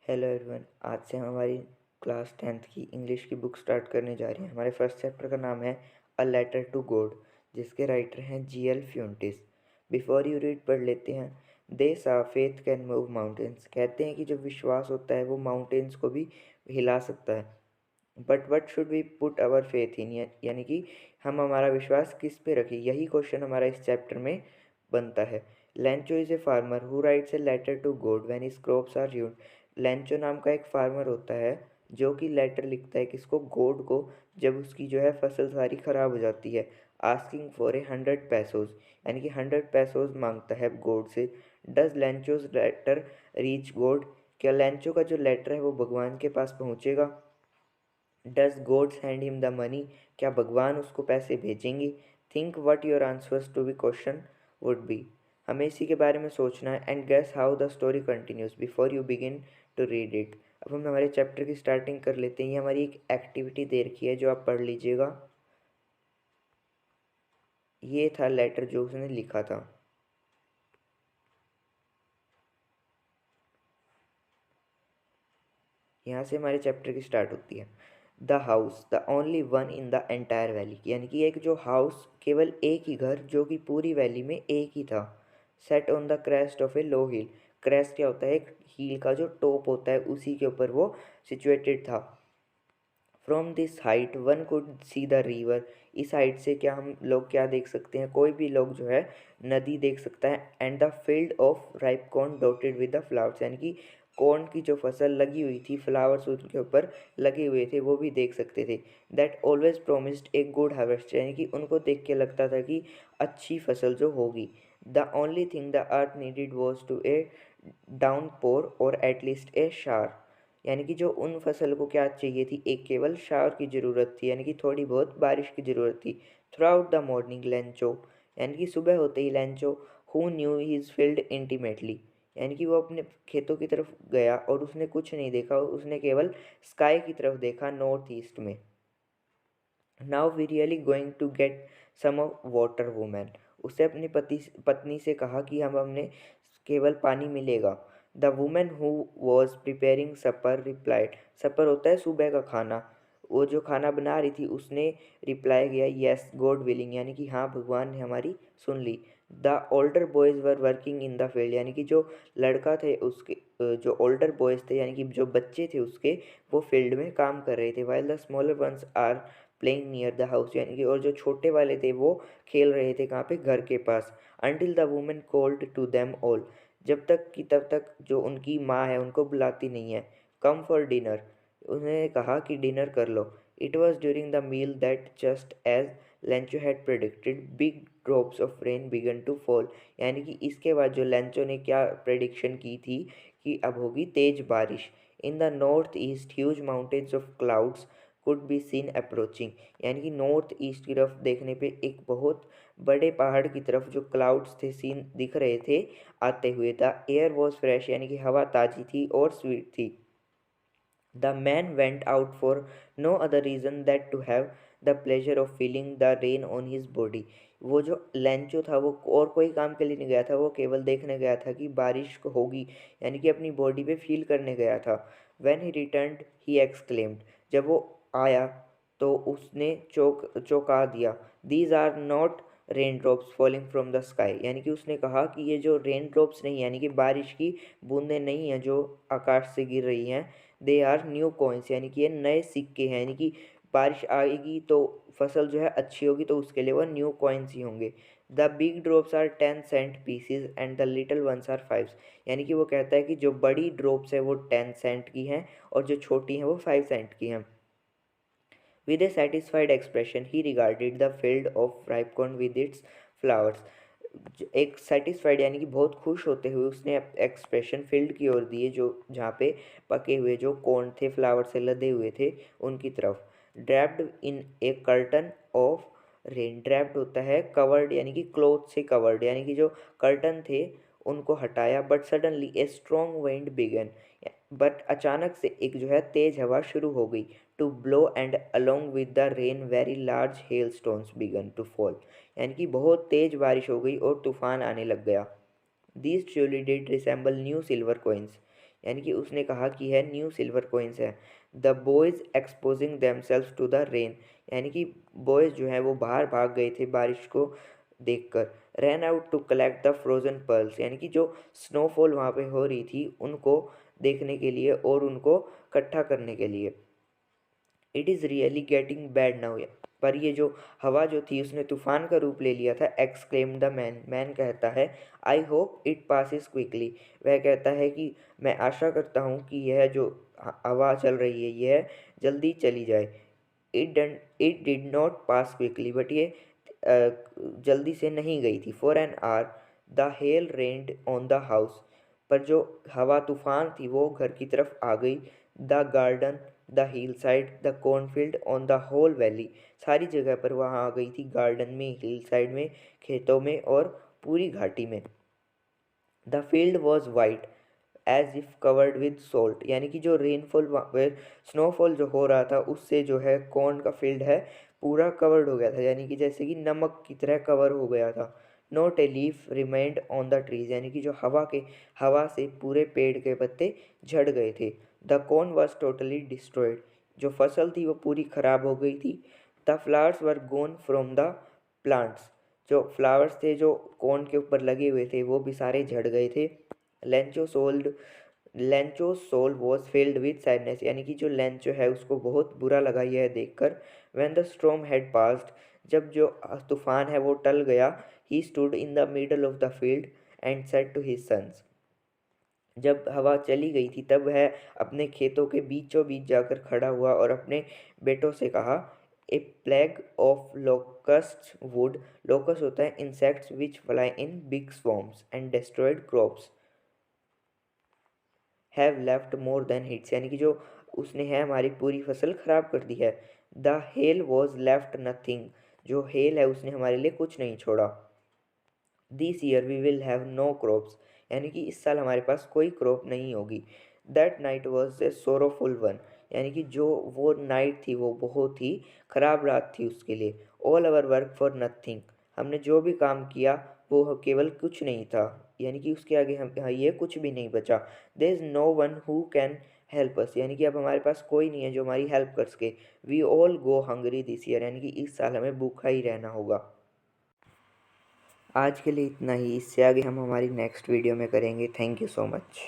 Hello everyone. आज से हम हमारी क्लास 10th की इंग्लिश की बुक स्टार्ट करने जा रहे हैं। हमारे फर्स्ट चैप्टर का नाम है अ लेटर टू गॉड, जिसके राइटर हैं जी.एल. फ्यूंटिस। बिफोर यू रीड पढ़ लेते हैं। दे सा फेथ कैन मूव माउंटेन्स। कहते हैं कि जो विश्वास होता है वो माउंटेन्स को भी हिला सकता है। But what should we put our faith in, यानी कि हम हमारा विश्वास किस पे रखें, यही क्वेश्चन हमारा इस चैप्टर में बनता है। Lencho is a farmer who writes a letter to God when his crops are ruined। Lencho नाम का एक फार्मर होता है जो कि लेटर लिखता है किसको, गॉड को, जब उसकी जो है फसल सारी ख़राब हो जाती है। आस्किंग फॉर 100 पैसोज, यानी कि 100 पैसोज मांगता है गॉड से। Does Lencho's letter reach God. क्या लेंचो का जो लेटर है वो भगवान के पास पहुँचेगा। Does God send him the money. क्या भगवान उसको पैसे भेजेंगे। Think what your answers to be question would be. हमें इसी के बारे में सोचना है। And guess how the story continues before you begin to read it. अब हम हमारे चैप्टर की स्टार्टिंग कर लेते हैं। ये हमारी एक एक्टिविटी दे रखी है जो आप पढ़ लीजिएगा। ये था लेटर जो उसने लिखा था। यहाँ से हमारे चैप्टर की स्टार्ट होती है। The house the only one in the entire valley, यानी कि एक जो हाउस, केवल एक ही घर जो कि पूरी वैली में एक ही था। Set on the crest of A low hill. Crest क्या होता है, एक हिल का जो टॉप होता है उसी के ऊपर वो सिचुएटेड था। From this height one could see the river. इस हाइट से क्या हम लोग क्या देख सकते हैं, कोई भी लोग जो है नदी देख सकता है। And the field of ripe corn dotted with the flowers, यानी कि कॉर्न की जो फसल लगी हुई थी, फ्लावर्स उनके ऊपर लगे हुए थे, वो भी देख सकते थे। That always promised a good harvest, यानी कि उनको देख के लगता था कि अच्छी फसल जो होगी। The only thing the earth needed was to a downpour or at least ए शार, यानी कि जो उन फसल को क्या चाहिए थी, एक केवल शावर की ज़रूरत थी, यानी कि थोड़ी बहुत बारिश की ज़रूरत थी। Throughout the morning Lencho, यानी कि सुबह होते ही Lencho, who knew his field intimately, यानी कि वो अपने खेतों की तरफ गया और उसने कुछ नहीं देखा, उसने केवल स्काई की तरफ देखा, नॉर्थ ईस्ट में। Now we really going to get some of water women. उसने अपनी पत्नी से कहा कि हम हमने केवल पानी मिलेगा। The women who was preparing supper replied. Supper होता है सुबह का खाना। वो जो खाना बना रही थी उसने रिप्लाई किया, येस गॉड विलिंग, यानी कि हाँ भगवान ने हमारी सुन ली। The older boys were working in the field, यानी कि जो लड़का थे उसके जो ओल्डर बॉयज़ थे, यानी कि जो बच्चे थे उसके, वो फील्ड में काम कर रहे थे। While the smaller ones are playing near the house, यानी कि और जो छोटे वाले थे वो खेल रहे थे कहाँ पे, घर के पास। Until the women called to them all, जब तक कि तब तक जो उनकी माँ है उनको बुलाती नहीं है। कम फॉर डिनर, उन्होंने कहा कि डिनर कर लो। It was during the meal that just as Lencho had predicted big drops of rain began to fall, यानी कि इसके बाद जो लेंचो ने क्या प्रेडिक्शन की थी कि अब होगी तेज बारिश। In the north east huge mountains of clouds could be seen approaching, यानी कि नॉर्थ ईस्ट की तरफ देखने पे एक बहुत बड़े पहाड़ की तरफ जो क्लाउड्स थे सीन दिख रहे थे आते हुए। द एयर वॉज फ्रेश, यानी कि हवा ताज़ी थी और स्वीट थी। The man went out for no other reason that to have the pleasure of feeling the rain on his body. वो जो लेंचो था वो और कोई काम के लिए नहीं गया था, वो केवल देखने गया था कि बारिश होगी, यानी कि अपनी बॉडी पे फील करने गया था। When he returned he exclaimed, जब वो आया तो उसने चौंका दिया। These are not rain drops falling from the sky, यानी कि उसने कहा कि ये जो रेन ड्रॉप्स नहीं, यानी कि बारिश की बूंदें नहीं हैं जो आकाश से गिर रही हैं। दे आर न्यू कॉइन्स, यानी कि ये नए सिक्के हैं, यानी कि बारिश आएगी तो फसल जो है अच्छी होगी तो उसके लिए वो न्यू कॉइन्स ही होंगे। The big drops are 10 cent pieces and the little ones are 5, यानी कि वो कहता है कि जो बड़ी ड्रॉप्स है वो 10 सेंट की हैं और जो छोटी हैं वो 5 सेंट की हैं। With a satisfied expression, he regarded the field of ripe corn with its flowers. एक सेटिस्फाइड यानी कि बहुत खुश होते हुए उसने एक्सप्रेशन फील्ड की ओर दिए, जो जहाँ पे पके हुए जो कॉर्न थे फ्लावर से लदे हुए थे उनकी तरफ। Draped in A curtain of rain, draped होता है कवर्ड, यानी कि क्लोथ से कवर्ड, यानी कि जो कर्टन थे उनको हटाया। But suddenly a strong wind began, but अचानक से एक जो है तेज हवा शुरू हो गई। To blow and along with the rain very large hail stones began to fall, यानी कि बहुत तेज बारिश हो गई और तूफान आने लग गया। These truly did resemble new silver coins, यानी कि उसने कहा कि है न्यू सिल्वर कॉइन्स है। The boys exposing themselves to the rain, यानी कि बॉयज़ जो हैं वो बाहर भाग गए थे बारिश को देखकर। Ran out to collect the frozen pearls, यानी कि जो स्नोफॉल वहाँ पे हो रही थी उनको देखने के लिए और उनको इकट्ठा करने के लिए। It is really getting bad now, पर ये जो हवा जो थी उसने तूफान का रूप ले लिया था। एक्सक्लेम द मैन, मैन कहता है I hope it passes quickly, वह कहता है कि मैं आशा करता हूँ कि यह जो हवा चल रही है यह जल्दी चली जाए। It did not pass quickly, but ये जल्दी से नहीं गई थी। For an hour the hell rained on the house, पर जो हवा तूफान थी वो घर की तरफ आ गई। The garden, the hill side, the cornfield, on the whole valley, सारी जगह पर वहाँ आ गई थी। गार्डन में, हिल साइड में, खेतों में और पूरी घाटी में। The field was white as if covered with salt, यानी कि जो रेनफॉल स्नोफॉल जो हो रहा था उससे जो है कॉर्न का फील्ड है पूरा कवर्ड हो गया था, यानी कि जैसे कि नमक की तरह कवर हो गया था। Not a leaf remained on the trees, यानी कि जो हवा से पूरे पेड़ के पत्ते झड़ गए थे। The corn was totally destroyed, जो फसल थी वो पूरी खराब हो गई थी। The flowers were gone from the plants, जो फ्लावर्स थे जो कॉर्न के ऊपर लगे हुए थे वो भी सारे झड़ गए थे। Lencho sold Lencho soul was filled with sadness, यानी कि जो लेंचो है उसको बहुत बुरा लगा यह देखकर। When the storm had passed, जब जो तूफान है वो टल गया। He stood in the middle of the field and said to his sons, जब हवा चली गई थी तब वह अपने खेतों के बीचों बीच जाकर खड़ा हुआ और अपने बेटों से कहा a plague of locust would, locust होता है insects which fly in big swarms and destroyed crops, have left more than hits, यानी कि जो उसने है हमारी पूरी फसल खराब कर दी है। The hail was left nothing, जो हेल है उसने हमारे लिए कुछ नहीं छोड़ा। This year we will have no crops, यानी कि इस साल हमारे पास कोई क्रॉप नहीं होगी। That night was a sorrowful one, यानी कि जो वो नाइट थी वो बहुत ही ख़राब रात थी उसके लिए। All our work for nothing, हमने जो भी काम किया वो केवल कुछ नहीं था, यानी कि उसके आगे हम ये कुछ भी नहीं बचा। There is no one who can help us, यानी कि अब हमारे पास कोई नहीं है जो हमारी हेल्प कर सके। We all go hungry this year, यानी कि इस साल हमें भूखा ही रहना होगा। आज के लिए इतना ही, इससे आगे हम हमारी नेक्स्ट वीडियो में करेंगे। Thank you so much.